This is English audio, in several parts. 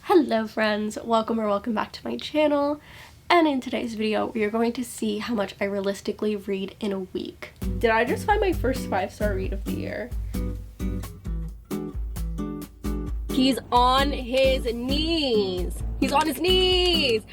Hello friends, welcome back to my channel, and in today's video we are going to see how much I realistically read in a week. Did I just find my first 5-star read of the year? He's on his knees! He's on his knees!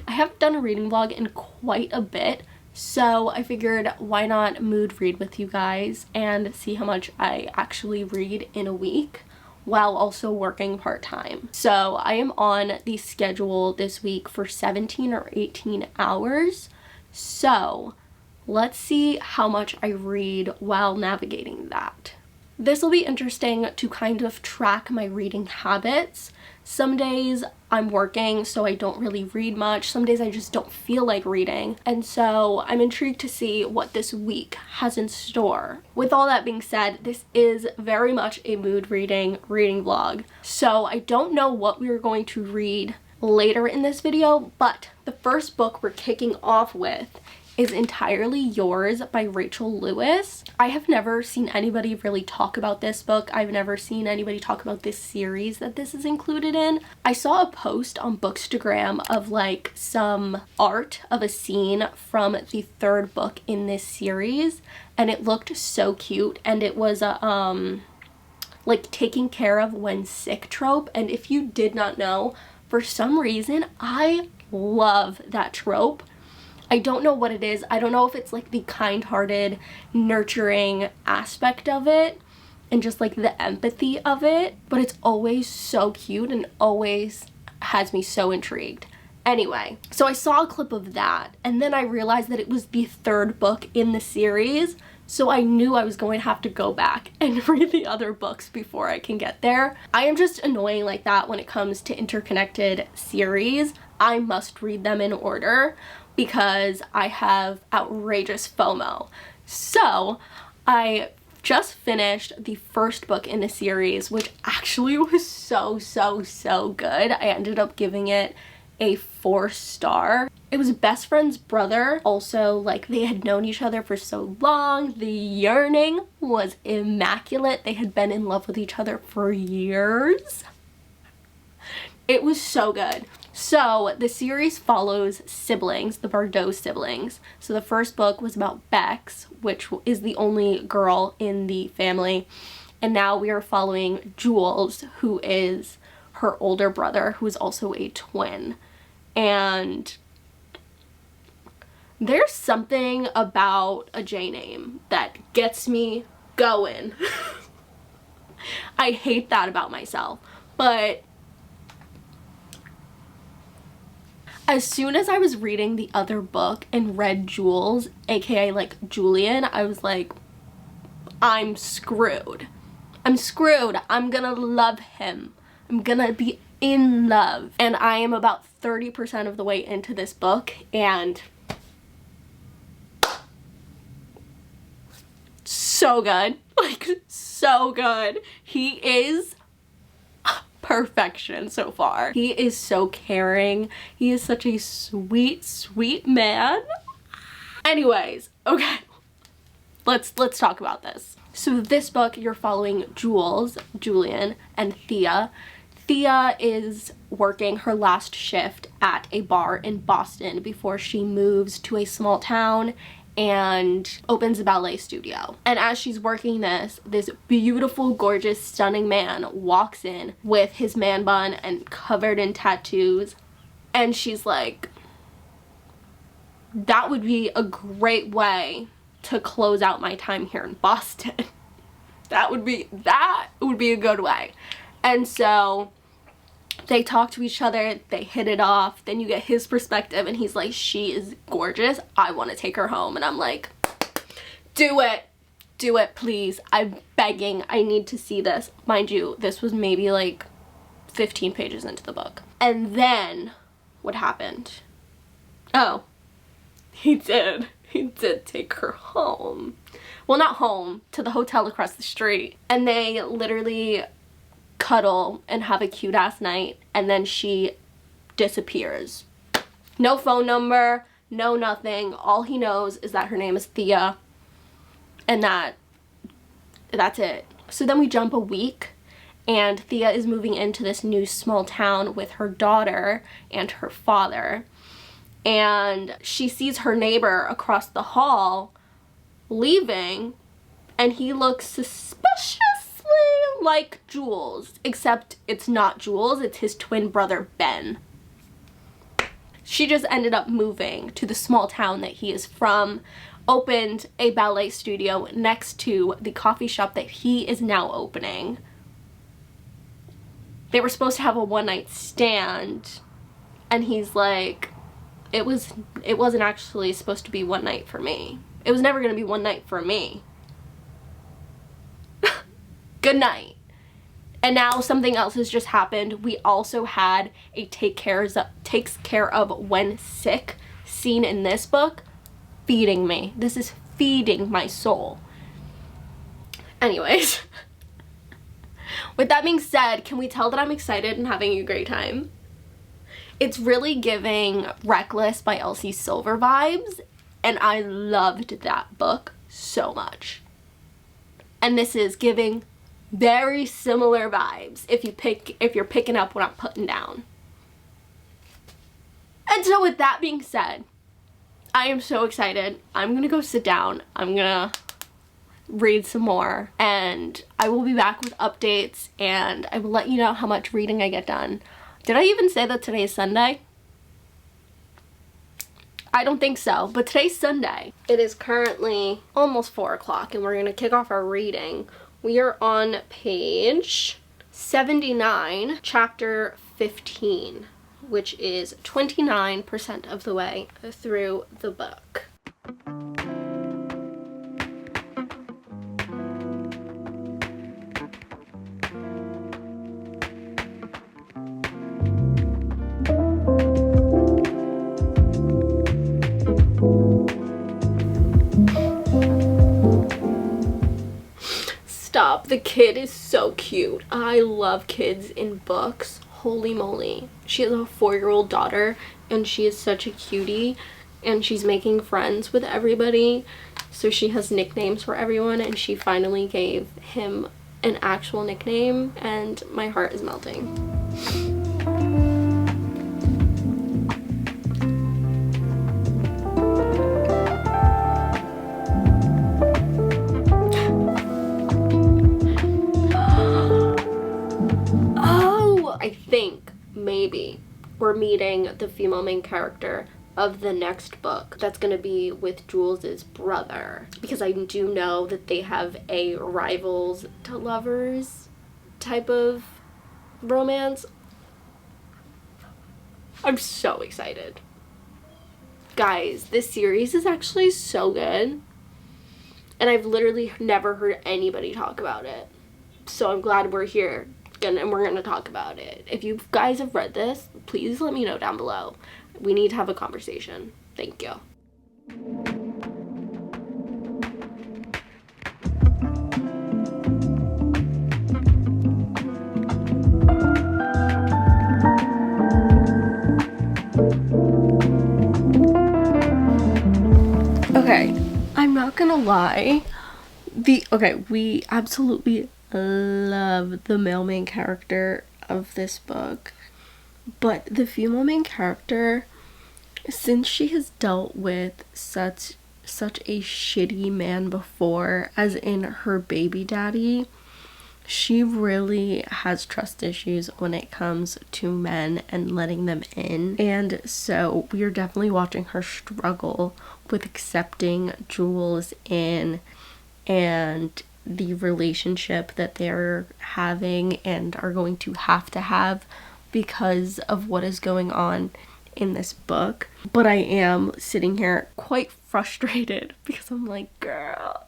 I haven't done a reading vlog in quite a bit, so I figured why not mood read with you guys and see how much I actually read in a week while also working part-time. So I am on the schedule this week for 17 or 18 hours. So let's see how much I read while navigating that. This will be interesting to kind of track my reading habits. Some days I'm working, so I don't really read much. Some days I just don't feel like reading. And so I'm intrigued to see what this week has in store. With all that being said, this is very much a mood reading vlog. So I don't know what we are going to read later in this video, but the first book we're kicking off with is Entirely Yours by Rachel Lewis. I have never seen anybody really talk about this book. I've never seen anybody talk about this series that this is included in. I saw a post on bookstagram of like some art of a scene from the third book in this series, and it looked so cute, and it was a like taking care of when sick trope. And if you did not know, for some reason I love that trope. I don't know what it is. I don't know if it's like the kind-hearted, nurturing aspect of it and just like the empathy of it, but it's always so cute and always has me so intrigued. Anyway, so I saw a clip of that, and then I realized that it was the third book in the series, so I knew I was going to have to go back and read the other books before I can get there. I am just annoying like that when it comes to interconnected series. I must read them in order because I have outrageous FOMO. So I just finished the first book in the series, which actually was so good. I ended up giving it a 4-star. It was best friend's brother. Also, like, they had known each other for so long. The yearning was immaculate. They had been in love with each other for years. It was so good. So the series follows siblings, the Bordeaux siblings. So the first book was about Bex, which is the only girl in the family. And now we are following Jules, who is her older brother, who is also a twin. And there's something about a J name that gets me going. I hate that about myself, but as soon as I was reading the other book and read Jules, aka like Julian, I was like, I'm screwed. I'm screwed. I'm gonna love him. I'm gonna be in love. And I am about 30% of the way into this book, and so good. Like, so good. He is perfection so far. He is so caring. He is such a sweet man. Anyways, okay, let's talk about this. So this book, you're following Jules, Julian, and Thea. Thea is working her last shift at a bar in Boston before she moves to a small town and opens a ballet studio. And as she's working this beautiful, gorgeous, stunning man walks in with his man bun and covered in tattoos, and she's like, that would be a great way to close out my time here in Boston. that would be a good way. And so they talk to each other, they hit it off, then you get his perspective, and he's like, she is gorgeous, I want to take her home. And I'm like, do it please, I'm begging, I need to see this. Mind you, this was maybe like 15 pages into the book. And then what happened? Oh, he did take her home. Well, not home, to the hotel across the street. And they literally cuddle and have a cute ass night, and then she disappears. No phone number, no nothing. All he knows is that her name is Thea, And that's it. So then we jump a week, and Thea is moving into this new small town with her daughter and her father. And she sees her neighbor across the hall leaving, and he looks suspiciously like Jules, except it's not Jules, it's his twin brother Ben. She just ended up moving to the small town that he is from, opened a ballet studio next to the coffee shop that he is now opening. They were supposed to have a one-night stand, and he's like, it wasn't actually supposed to be one night for me. It was never going to be one night for me. Good night. And now something else has just happened. We also had a takes care of when sick scene in this book. Feeding me. This is feeding my soul. Anyways. With that being said, can we tell that I'm excited and having a great time? It's really giving Reckless by Elsie Silver vibes, and I loved that book so much. And this is giving very similar vibes if you're picking up what I'm putting down. And so with that being said, I am so excited. I'm gonna go sit down. I'm gonna read some more, and I will be back with updates, and I will let you know how much reading I get done. Did I even say that today is Sunday? I don't think so, but today's Sunday. It is currently almost 4 o'clock, and we're gonna kick off our reading. We are on page 79, chapter 15, which is 29% of the way through the book. Stop. The kid is so cute. I love kids in books. Holy moly. She has a 4-year-old daughter, and she is such a cutie, and she's making friends with everybody. So she has nicknames for everyone, and she finally gave him an actual nickname, and my heart is melting. I think maybe we're meeting the female main character of the next book that's going to be with Jules's brother, because I do know that they have a rivals to lovers type of romance. I'm so excited. Guys, this series is actually so good, and I've literally never heard anybody talk about it, so I'm glad we're here. And we're gonna talk about it. If you guys have read this, please let me know down below. We need to have a conversation. Thank you. Okay, I'm not gonna lie. We absolutely love the male main character of this book, but the female main character, since she has dealt with such a shitty man before, as in her baby daddy, she really has trust issues when it comes to men and letting them in. And so we are definitely watching her struggle with accepting Jules in, and the relationship that they're having and are going to have because of what is going on in this book. But I am sitting here quite frustrated because I'm like, girl.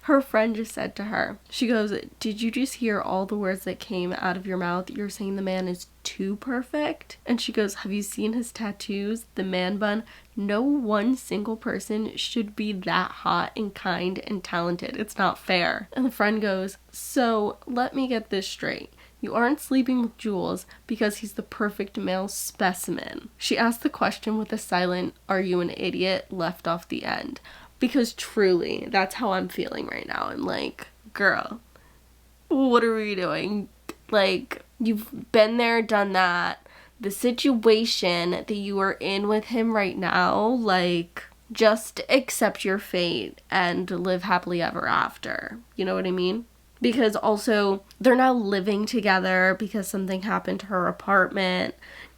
Her friend just said to her, she goes, "Did you just hear all the words that came out of your mouth? You're saying the man is too perfect?" And she goes, "Have you seen his tattoos? The man bun? No one single person should be that hot and kind and talented. It's not fair." And the friend goes, "So let me get this straight. You aren't sleeping with Jules because he's the perfect male specimen." She asked the question with a silent, "Are you an idiot?" left off the end. Because truly, that's how I'm feeling right now. I'm like, girl, what are we doing? Like, you've been there, done that. The situation that you are in with him right now, like, just accept your fate and live happily ever after. You know what I mean? Because also, they're now living together because something happened to her apartment.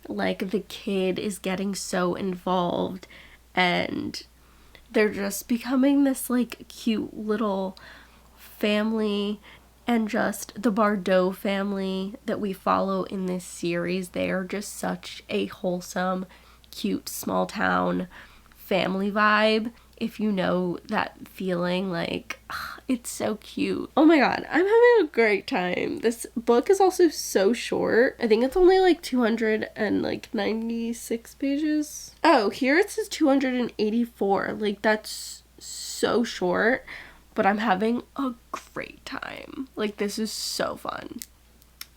Like, the kid is getting so involved, and they're just becoming this, like, cute little family. And just the Bardot family that we follow in this series, they are just such a wholesome, cute, small town family vibe. If you know that feeling, like, it's so cute. Oh my god, I'm having a great time. This book is also so short. I think it's only like 296 pages. Oh, here it says 284. Like, that's so short. But I'm having a great time. Like, this is so fun.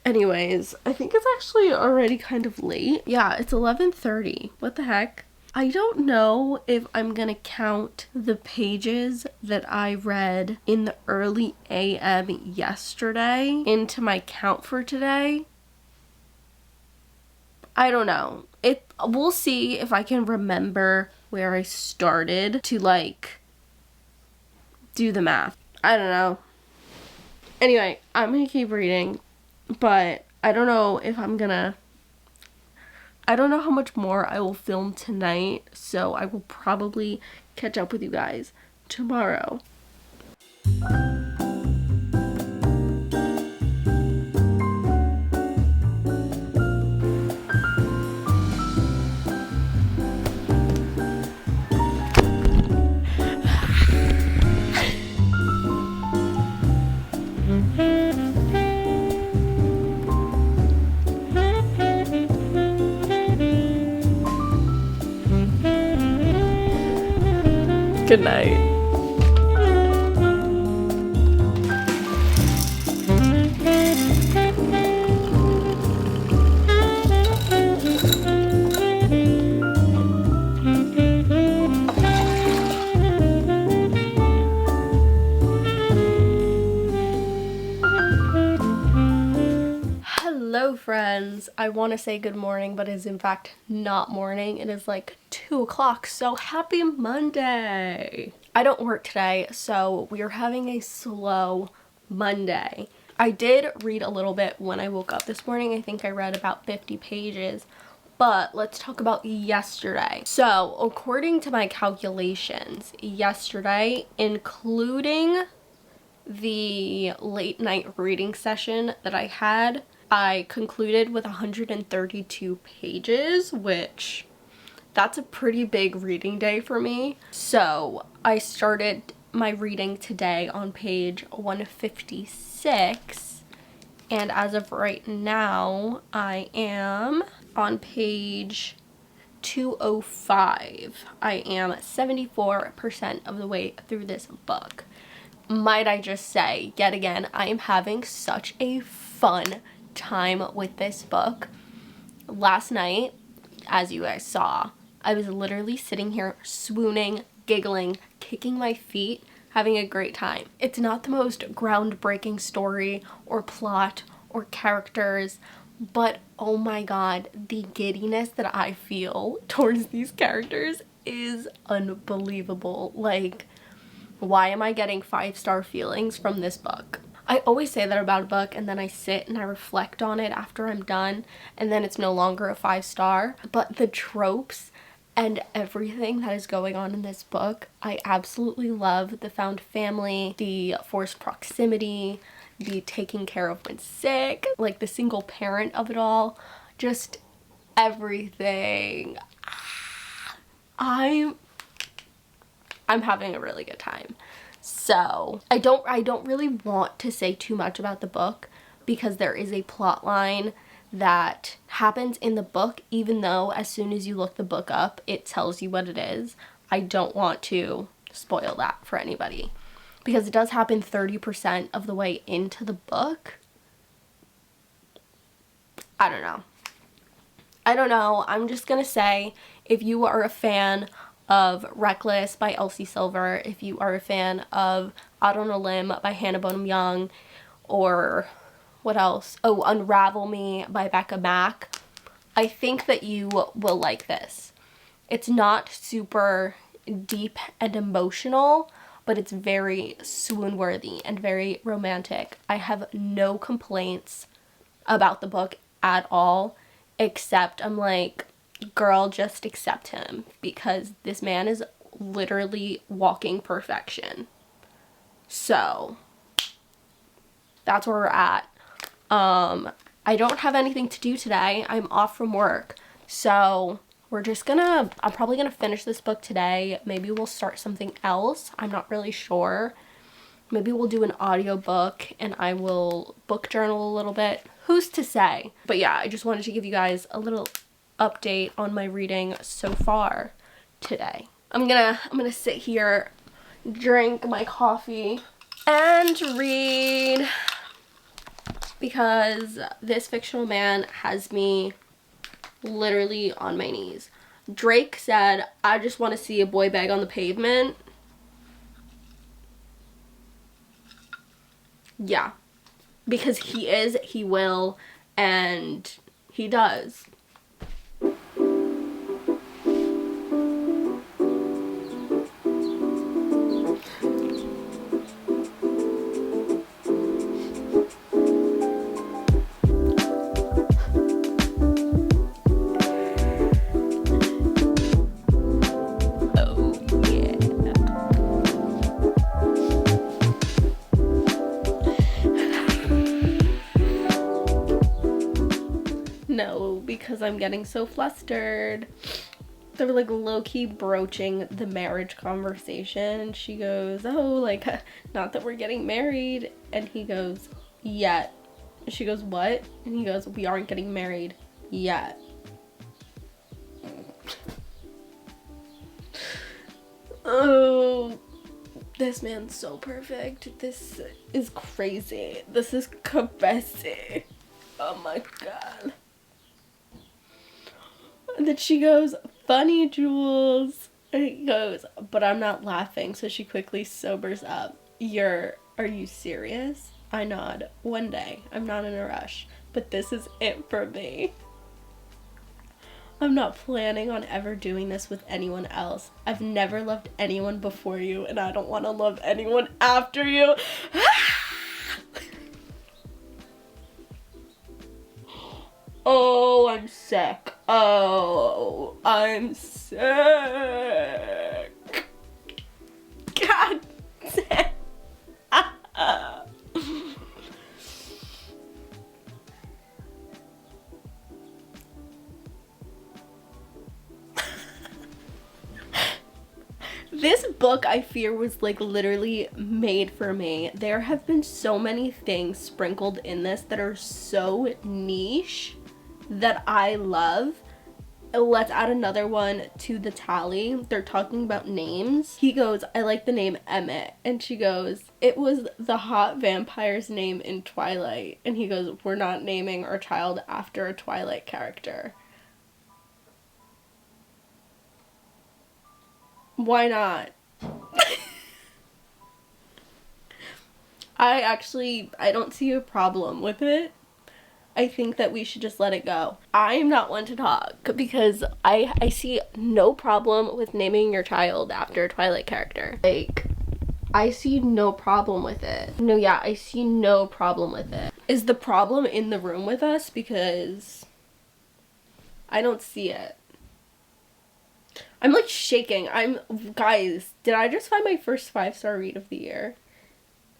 Anyways, I think it's actually already kind of late. Yeah, it's 11:30. What the heck? I don't know if I'm gonna count the pages that I read in the early AM yesterday into my count for today. I don't know. We'll see if I can remember where I started to, like, do the math. I don't know. Anyway, I'm gonna keep reading, but I don't know how much more I will film tonight, so I will probably catch up with you guys tomorrow. Good night. Hello friends, I want to say good morning, but it is in fact not morning. It is like 2 o'clock, so happy Monday. I don't work today, so we are having a slow Monday. I did read a little bit when I woke up this morning. I think I read about 50 pages, but let's talk about yesterday. So according to my calculations, yesterday, including the late night reading session that I had, I concluded with 132 pages, which that's a pretty big reading day for me. So I started my reading today on page 156, and as of right now I am on page 205. I am 74% of the way through this book. Might I just say, yet again, I am having such a fun time with this book. Last night, as you guys saw, I was literally sitting here swooning, giggling, kicking my feet, having a great time. It's not the most groundbreaking story or plot or characters, but oh my god, the giddiness that I feel towards these characters is unbelievable. Like, why am I getting 5-star feelings from this book? I always say that about a book, and then I sit and I reflect on it after I'm done, and then it's no longer a 5-star. But the tropes and everything that is going on in this book, I absolutely love. The found family, the forced proximity, the taking care of when sick, like the single parent of it all, just everything. I'm having a really good time. So I don't really want to say too much about the book, because there is a plot line that happens in the book, even though as soon as you look the book up it tells you what it is. I don't want to spoil that for anybody, because it does happen 30% of the way into the book. I don't know. I'm just gonna say, if you are a fan of Reckless by Elsie Silver, if you are a fan of Out on a Limb by Hannah Bonham Young, or what else? Oh, Unravel Me by Becca Mack, I think that you will like this. It's not super deep and emotional, but it's very swoon-worthy and very romantic. I have no complaints about the book at all, except I'm like, girl, just accept him, because this man is literally walking perfection. So that's where we're at. I don't have anything to do today. I'm off from work, so I'm probably gonna finish this book today. Maybe we'll start something else. I'm not really sure. Maybe we'll do an audiobook and I will book journal a little bit. Who's to say? But yeah, I just wanted to give you guys a little update on my reading so far today. I'm gonna sit here, drink my coffee, and read, because this fictional man has me literally on my knees. Drake said, "I just want to see a boy beg on the pavement." Yeah, because he will, and he does. No, because I'm getting so flustered. They're like low-key broaching the marriage conversation. She goes, "Oh, like, not that we're getting married." And he goes, "Yet." And she goes, "What?" And he goes, "We aren't getting married yet." Oh, this man's so perfect. This is crazy. This is crazy. Oh my god. And then she goes, "Funny, Jules." And he goes, "But I'm not laughing." So she quickly sobers up. Are you serious? I nod. "One day. I'm not in a rush. But this is it for me. I'm not planning on ever doing this with anyone else. I've never loved anyone before you, and I don't want to love anyone after you." Oh, I'm sick. Oh, I'm sick. God damn. This book, I fear, was like literally made for me. There have been so many things sprinkled in this that are so niche that I love. Let's add another one to the tally. They're talking about names. He goes, "I like the name Emmett." And she goes, "It was the hot vampire's name in Twilight." And he goes, "We're not naming our child after a Twilight character." Why not? I don't see a problem with it. I think that we should just let it go. I'm not one to talk because I see no problem with naming your child after a Twilight character. Like, I see no problem with it. No, yeah, I see no problem with it. Is the problem in the room with us? Because I don't see it. I'm like shaking. Guys, did I just find my first 5-star read of the year?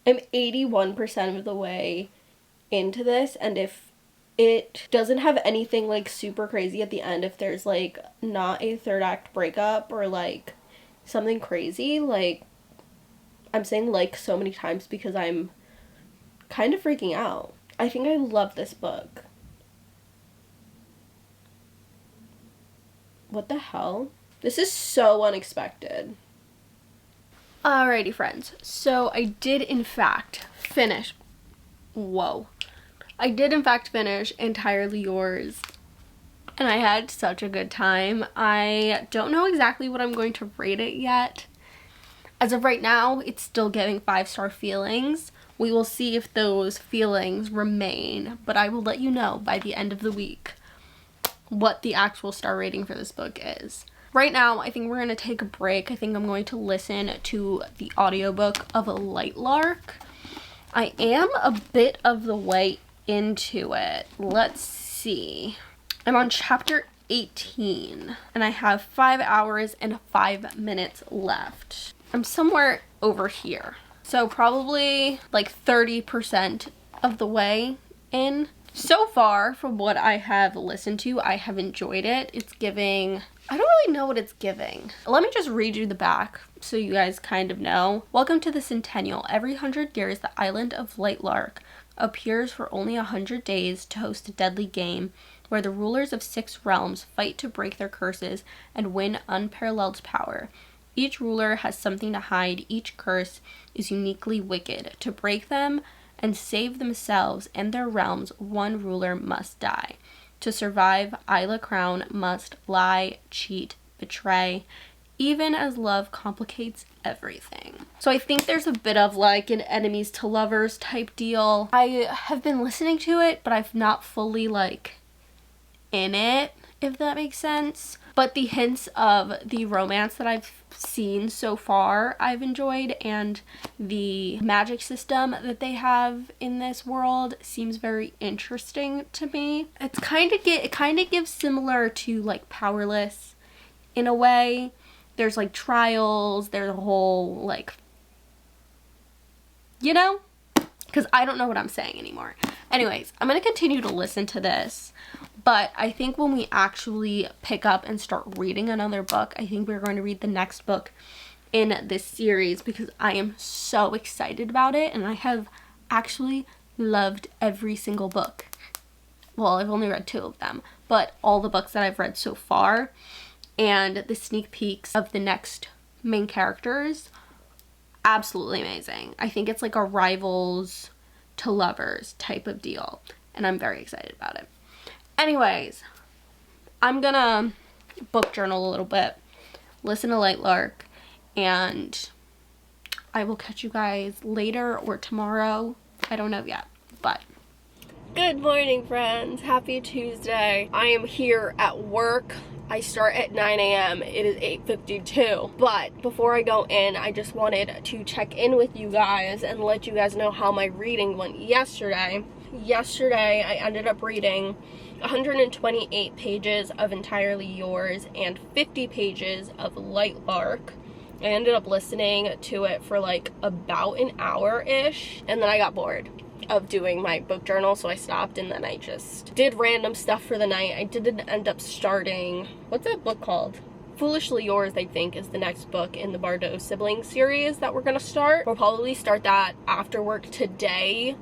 I'm 81% of the way into this, and if it doesn't have anything like super crazy at the end, if there's like not a third act breakup or like something crazy, like, I'm saying like so many times because I'm kind of freaking out. I think I love this book. What the hell? This is so unexpected. Alrighty, friends. So I did in fact finish. Whoa. I did in fact finish Entirely Yours and I had such a good time. I don't know exactly what I'm going to rate it yet. As of right now, it's still giving 5-star feelings. We will see if those feelings remain, but I will let you know by the end of the week what the actual star rating for this book is. Right now, I think we're going to take a break. I think I'm going to listen to the audiobook of A Light Lark. I am a bit of the way into it. Let's see. I'm on chapter 18, and I have 5 hours and 5 minutes left. I'm somewhere over here. So probably like 30% of the way in. So far, from what I have listened to, I have enjoyed it. It's giving, I don't really know what it's giving. Let me just read you the back so you guys kind of know. Welcome to the Centennial. Every 100 years, the island of Light Lark appears for only 100 days to host a deadly game where the rulers of 6 realms fight to break their curses and win unparalleled power. Each ruler has something to hide. Each curse is uniquely wicked. To break them and save themselves and their realms, one ruler must die. To survive, Isla Crown must lie, cheat, betray, even as love complicates everything. So I think there's a bit of like an enemies to lovers type deal. I have been listening to it, but I've not fully like in it, if that makes sense. But the hints of the romance that I've seen so far, I've enjoyed, and the magic system that they have in this world seems very interesting to me. It kind of gives similar to like Powerless in a way. There's like trials, there's a whole like, you know, because I don't know what I'm saying anymore. Anyways, I'm going to continue to listen to this, but I think when we actually pick up and start reading another book, I think we're going to read the next book in this series because I am so excited about it, and I have actually loved every single book. Well, I've only read 2 of them, but all the books that I've read so far and the sneak peeks of the next main characters, absolutely amazing. I think it's like a rivals to lovers type of deal, and I'm very excited about it. Anyways, I'm gonna book journal a little bit, listen to Light Lark, and I will catch you guys later or tomorrow. I don't know yet, but good morning, friends. Happy Tuesday. I am here at work. I start at 9 a.m. It is 8:52. But before I go in, I just wanted to check in with you guys and let you guys know how my reading went yesterday. Yesterday, I ended up reading 128 pages of Entirely Yours and 50 pages of Light Lark. I ended up listening to it for like about an hour-ish, and then I got bored of doing my book journal, so I stopped, and then I just did random stuff for the night. I didn't end up starting, what's that book called? Foolishly Yours, I think, is the next book in the Bardot siblings series that we're gonna start. We'll probably start that after work today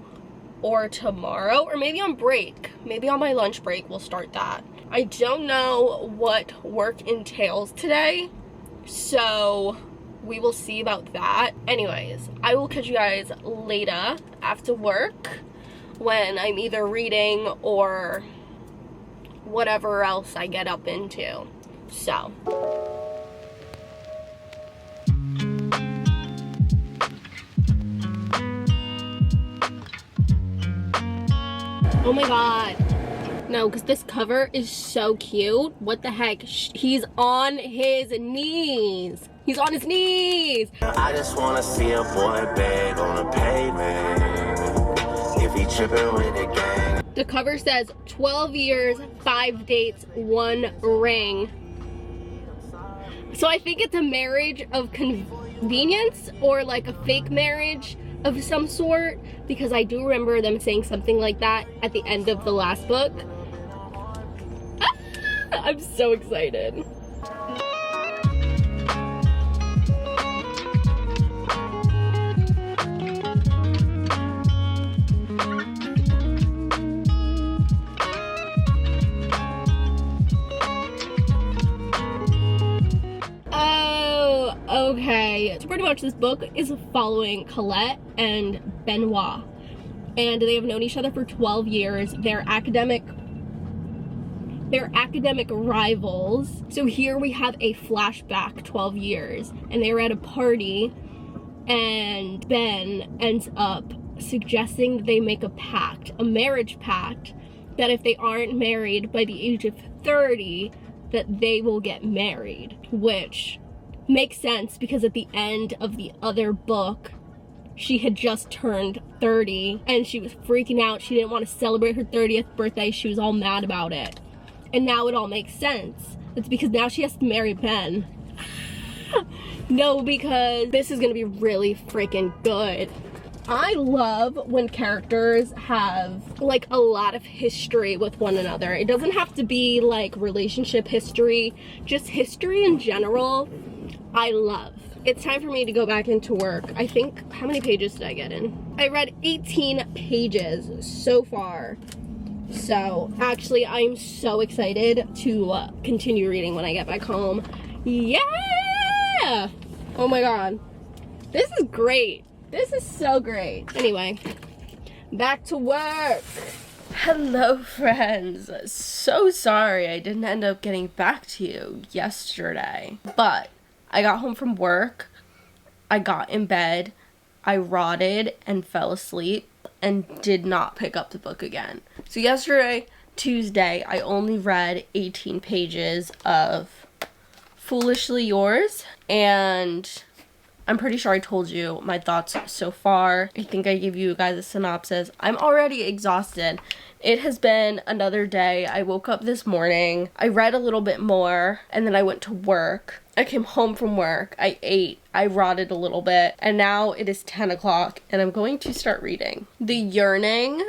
or tomorrow, or maybe on break. Maybe on my lunch break we'll start that. I don't know what work entails today, so we will see about that. Anyways, I will catch you guys later after work when I'm either reading or whatever else I get up into. So oh my god, no, because this cover is so cute. What the heck? He's on his knees. He's on his knees. I just wanna see a boy beg on a pavement. If he tripping with the gang. The cover says 12 years, 5 dates, 1 ring. So I think it's a marriage of convenience, or like a fake marriage of some sort, because I do remember them saying something like that at the end of the last book. Ah, I'm so excited. Okay, so pretty much this book is following Colette and Benoit, and they have known each other for 12 years. They're academic They're academic rivals. So here we have a flashback 12 years, and they were at a party, and Ben ends up suggesting that they make a pact, a marriage pact, that if they aren't married by the age of 30, that they will get married, which makes sense because at the end of the other book, she had just turned 30 and she was freaking out. She didn't want to celebrate her 30th birthday. She was all mad about it. And now it all makes sense. It's because now she has to marry Ben. No, because this is gonna be really freaking good. I love when characters have like a lot of history with one another. It doesn't have to be like relationship history, just history in general. I love. It's time for me to go back into work. I think, how many pages did I get in? I read 18 pages so far. So actually I'm so excited to continue reading when I get back home. Yeah! Oh my god. This is great. This is so great. Anyway, back to work. Hello, friends. So sorry I didn't end up getting back to you yesterday, but I got home from work, I got in bed, I rotted and fell asleep and did not pick up the book again. So yesterday, Tuesday, I only read 18 pages of Foolishly Yours, and I'm pretty sure I told you my thoughts so far. I think I gave you guys a synopsis. I'm already exhausted. It has been another day. I woke up this morning, I read a little bit more, and then I went to work. I came home from work, I ate, I rotted a little bit, and now it is 10 o'clock and I'm going to start reading. The Yearning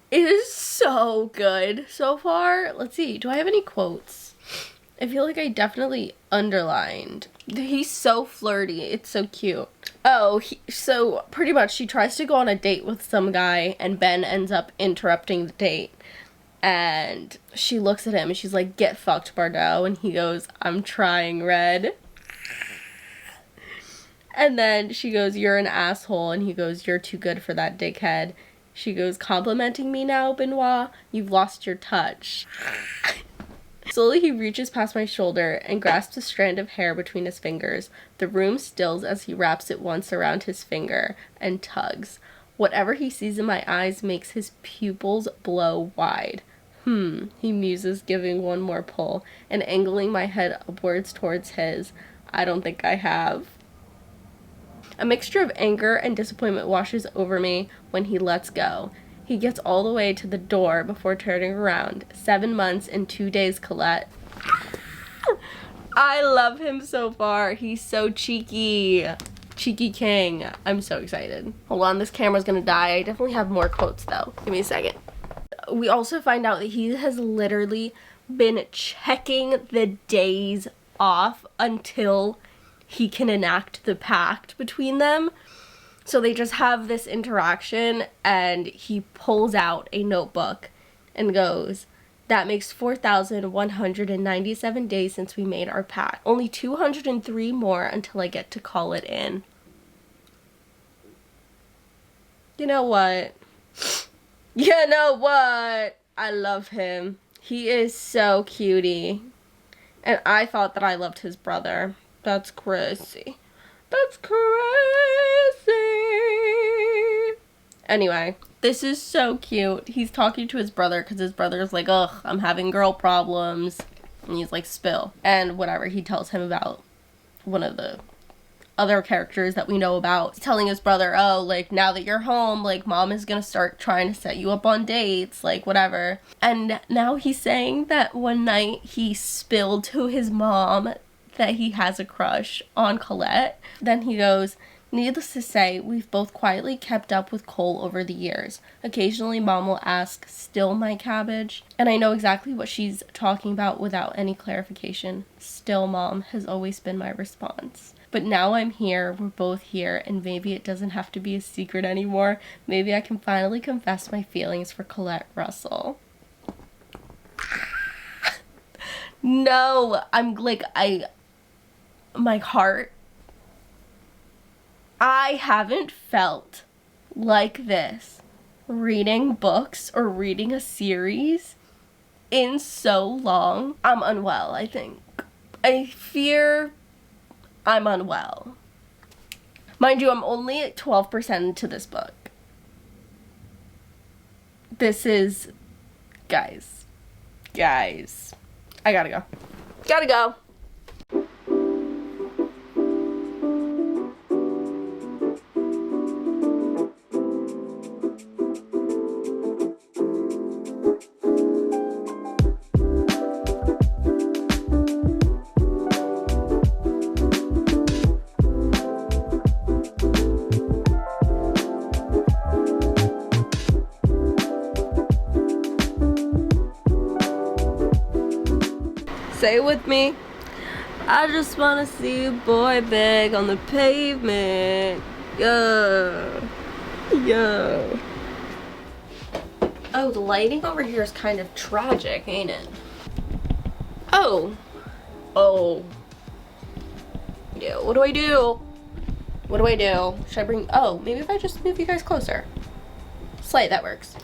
is so good so far. Let's see, do I have any quotes? I feel like I definitely underlined. He's so flirty. It's so cute. Oh, so pretty much she tries to go on a date with some guy and Ben ends up interrupting the date. And she looks at him and she's like, "Get fucked, Bardot." And he goes, "I'm trying, Red." And then she goes, "You're an asshole." And he goes, "You're too good for that, dickhead." She goes, "Complimenting me now, Benoit? You've lost your touch." Slowly he reaches past my shoulder and grasps a strand of hair between his fingers. The room stills as he wraps it once around his finger and tugs. Whatever he sees in my eyes makes his pupils blow wide. He muses, giving one more pull and angling my head upwards towards his. I don't think I have. A mixture of anger and disappointment washes over me when he lets go. He gets all the way to the door before turning around. 7 months and 2 days, Colette. I love him so far. He's so cheeky. Cheeky king. I'm so excited. Hold on, this camera's gonna die. I definitely have more quotes though. Give me a second. We also find out that he has literally been checking the days off until he can enact the pact between them. So they just have this interaction and he pulls out a notebook and goes, "That makes 4,197 days since we made our pact. Only 203 more until I get to call it in." You know what? You know what? I love him. He is so cutie. And I thought that I loved his brother. That's crazy. That's crazy. Anyway, this is so cute. He's talking to his brother because his brother's like, "Ugh, I'm having girl problems." And he's like, "Spill." And whatever, he tells him about one of the other characters that we know about. He's telling his brother, "Oh, like, now that you're home, like, mom is gonna start trying to set you up on dates, like, whatever." And now he's saying that one night he spilled to his mom that he has a crush on Colette. Then he goes, "Needless to say, we've both quietly kept up with Cole over the years. Occasionally mom will ask, 'Still my cabbage?' And I know exactly what she's talking about without any clarification. 'Still, mom,' has always been my response. But now I'm here, we're both here, and maybe it doesn't have to be a secret anymore. Maybe I can finally confess my feelings for Colette Russell." No, I'm like, my heart, I haven't felt like this reading books or reading a series in so long. I'm unwell, I think. I fear I'm unwell. Mind you, I'm only at 12% into this book. This is, guys, I gotta go. Gotta go. Say it with me. I just wanna see a boy beg on the pavement. Yeah. Yeah. Oh, the lighting over here is kind of tragic, ain't it? Oh. Yeah, what do I do? What do I do? Should I bring, oh, maybe if I just move you guys closer. Slide, that works.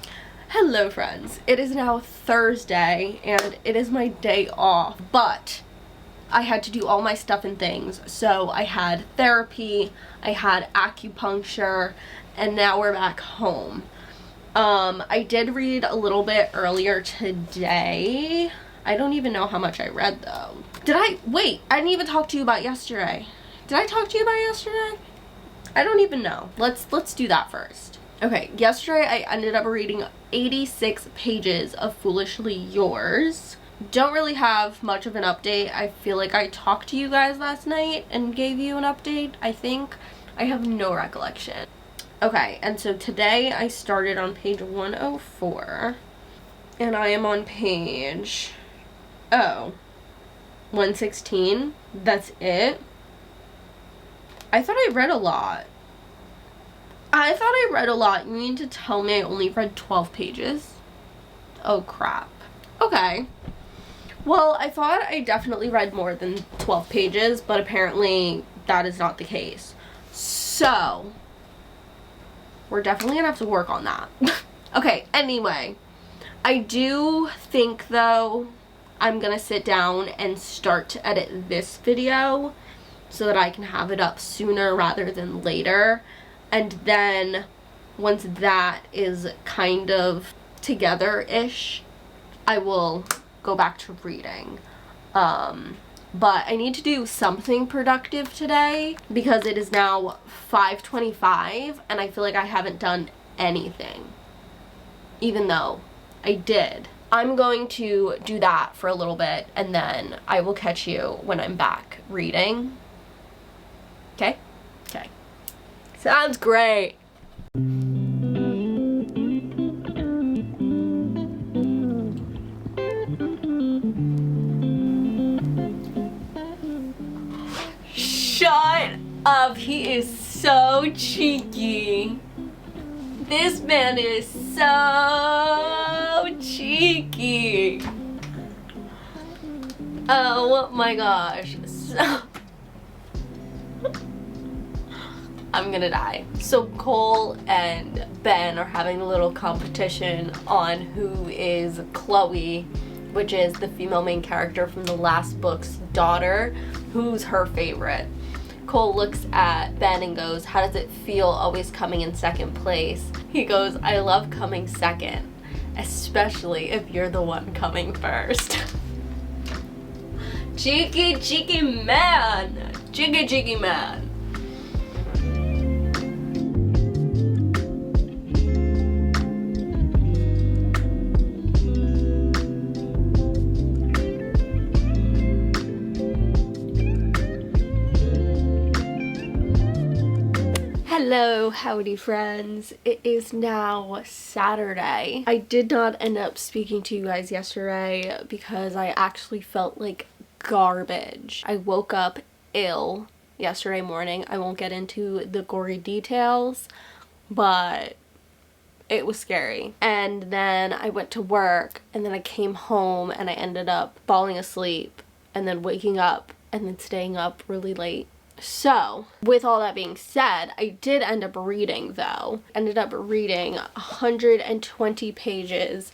Hello friends, it is now Thursday and it is my day off, but I had to do all my stuff and things. So I had therapy, I had acupuncture, and now we're back home. I did read a little bit earlier today. I don't even know how much I read though. Wait, I didn't even talk to you about yesterday. Did I talk to you about yesterday? I don't even know. Let's do that first. Okay, yesterday I ended up reading 86 pages of Foolishly Yours. Don't really have much of an update. I feel like I talked to you guys last night and gave you an update, I think. I have no recollection. Okay, and so today I started on page 104. And I am on page, 116. That's it. I thought I read a lot. You mean to tell me I only read 12 pages? Oh crap. Okay. Well, I thought I definitely read more than 12 pages, but apparently that is not the case. So, we're definitely gonna have to work on that. Okay, anyway. I do think, though, I'm gonna sit down and start to edit this video so that I can have it up sooner rather than later. And then once that is kind of together-ish, I will go back to reading. But I need to do something productive today because it is now 5:25 and I feel like I haven't done anything, even though I did. I'm going to do that for a little bit and then I will catch you when I'm back reading. Okay? Okay. Sounds great. Shut up, he is so cheeky. This man is so cheeky. Oh my gosh. I'm gonna die. So Cole and Ben are having a little competition on who is Chloe, which is the female main character from the last book's daughter, who's her favorite. Cole looks at Ben and goes, "How does it feel always coming in second place?" He goes, "I love coming second, especially if you're the one coming first." Cheeky, cheeky man. Cheeky, cheeky man. Hello, howdy friends. It is now Saturday. I did not end up speaking to you guys yesterday because I actually felt like garbage. I woke up ill yesterday morning. I won't get into the gory details, but it was scary. And then I went to work and then I came home and I ended up falling asleep and then waking up and then staying up really late. So, with all that being said, I did end up reading though. Ended up reading 120 pages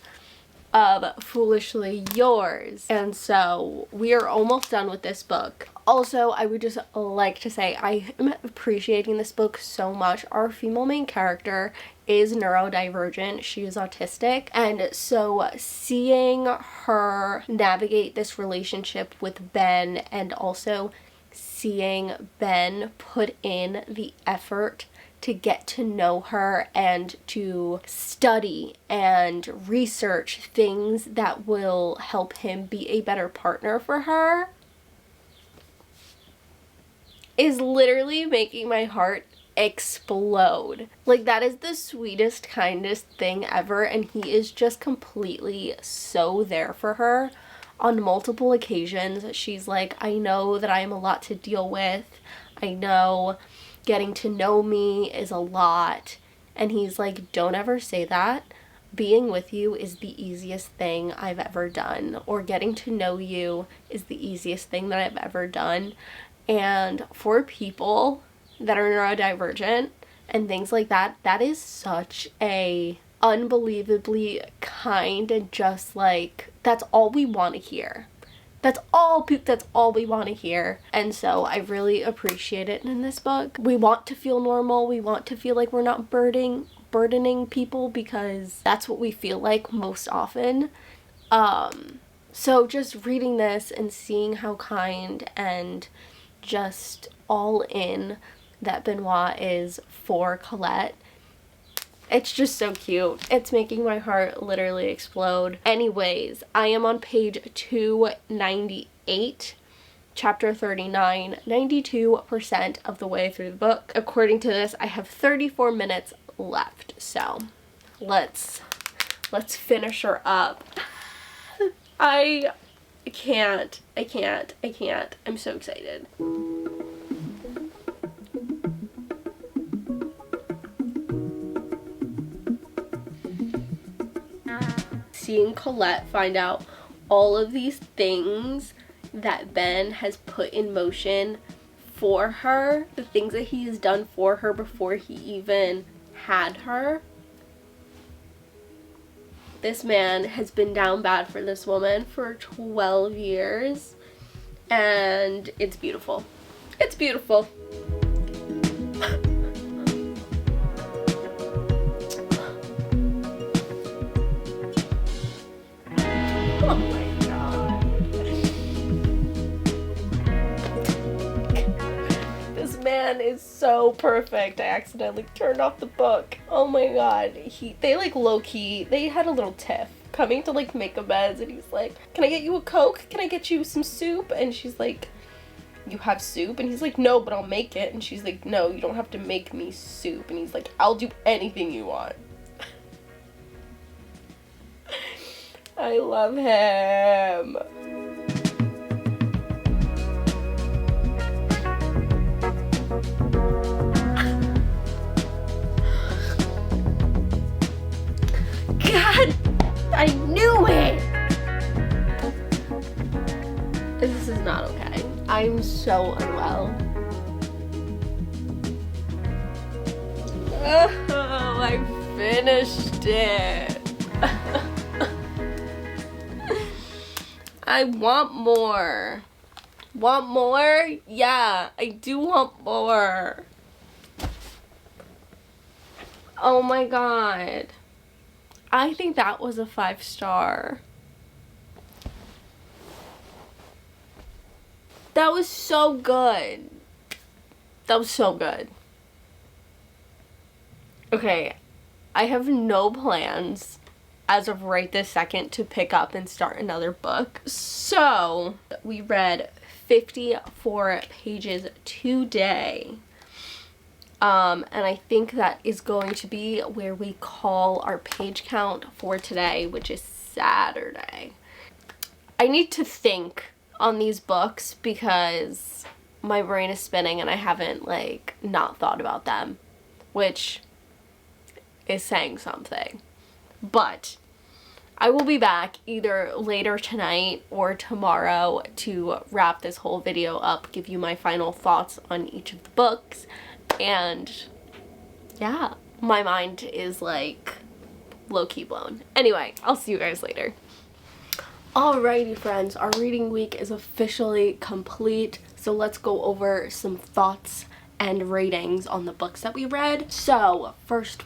of Foolishly Yours. And so we are almost done with this book. Also, I would just like to say I am appreciating this book so much. Our female main character is neurodivergent. She is autistic. And so seeing her navigate this relationship with Ben, and also seeing Ben put in the effort to get to know her and to study and research things that will help him be a better partner for her, is literally making my heart explode. Like, that is the sweetest, kindest thing ever, and he is just completely so there for her. On multiple occasions, she's like, I know that I am a lot to deal with. I know getting to know me is a lot. And he's like, don't ever say that. Being with you is the easiest thing I've ever done. Or getting to know you is the easiest thing that I've ever done. And for people that are neurodivergent and things like that, that is such a unbelievably kind and just like, that's all we want to hear. That's all we want to hear. And so I really appreciate it in this book. We want to feel normal. We want to feel like we're not burdening people, because that's what we feel like most often. So just reading this and seeing how kind and just all in that Benoit is for Colette, it's just so cute. It's making my heart literally explode. Anyways, I am on page 298, chapter 39, 92% of the way through the book. According to this, I have 34 minutes left. So let's finish her up. I can't. I'm so excited. Seeing Colette find out all of these things that Ben has put in motion for her, the things that he has done for her before he even had her. This man has been down bad for this woman for 12 years, and it's beautiful. It's beautiful. Oh my god. This man is so perfect. I accidentally turned off the book. Oh my god. They like low-key, they had a little tiff coming to like make a beds, and he's like, can I get you a Coke? Can I get you some soup? And she's like, you have soup? And he's like, no, but I'll make it. And she's like, no, you don't have to make me soup. And he's like, I'll do anything you want. I love him. God, I knew it. This is not okay. I'm so unwell. Oh, I finished it. I want more. Want more? Yeah, I do want more. Oh my god. I think that was a 5-star. That was so good. That was so good. Okay, I have no plans as of right this second to pick up and start another book. So we read 54 pages today. And I think that is going to be where we call our page count for today, which is Saturday. I need to think on these books because my brain is spinning and I haven't like not thought about them, which is saying something. But I will be back either later tonight or tomorrow to wrap this whole video up, give you my final thoughts on each of the books. And yeah, my mind is like low-key blown. Anyway, I'll see you guys later. Alrighty friends, our reading week is officially complete, so let's go over some thoughts and ratings on the books that we read. So first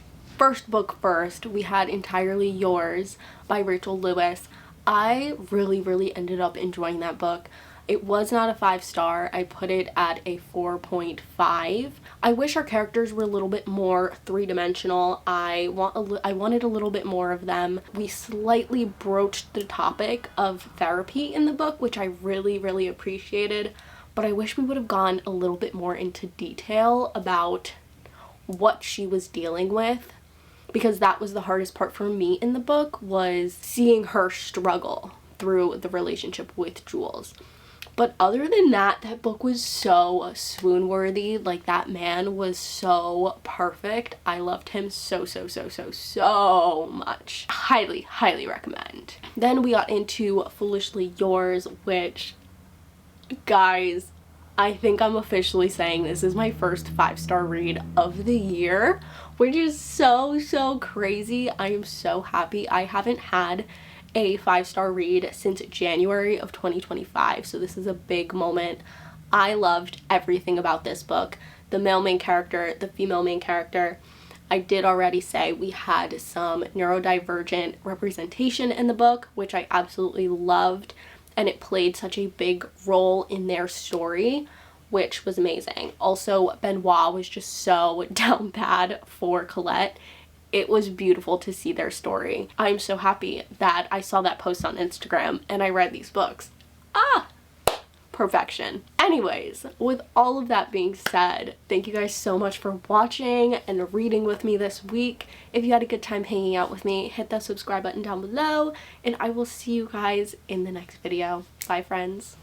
book first, we had Entirely Yours by Rachel Lewis. I really ended up enjoying that book. It was not a 5-star. I put it at a 4.5. I wish our characters were a little bit more three-dimensional. I wanted a little bit more of them. We slightly broached the topic of therapy in the book, which I really appreciated, but I wish we would have gone a little bit more into detail about what she was dealing with, because that was the hardest part for me in the book, was seeing her struggle through the relationship with Jules. But other than that, that book was so swoon-worthy. Like, that man was so perfect. I loved him so much. Highly recommend. Then we got into Foolishly Yours, which, guys, I think I'm officially saying this is my first 5-star read of the year, which is so crazy. I am so happy. I haven't had a 5-star read since January of 2025, so this is a big moment. I loved everything about this book. The male main character, the female main character. I did already say we had some neurodivergent representation in the book, which I absolutely loved, and it played such a big role in their story, which was amazing. Also, Benoit was just so down bad for Colette. It was beautiful to see their story. I'm so happy that I saw that post on Instagram and I read these books. Perfection. Anyways, with all of that being said, thank you guys so much for watching and reading with me this week. If you had a good time hanging out with me, hit that subscribe button down below, and I will see you guys in the next video. Bye, friends.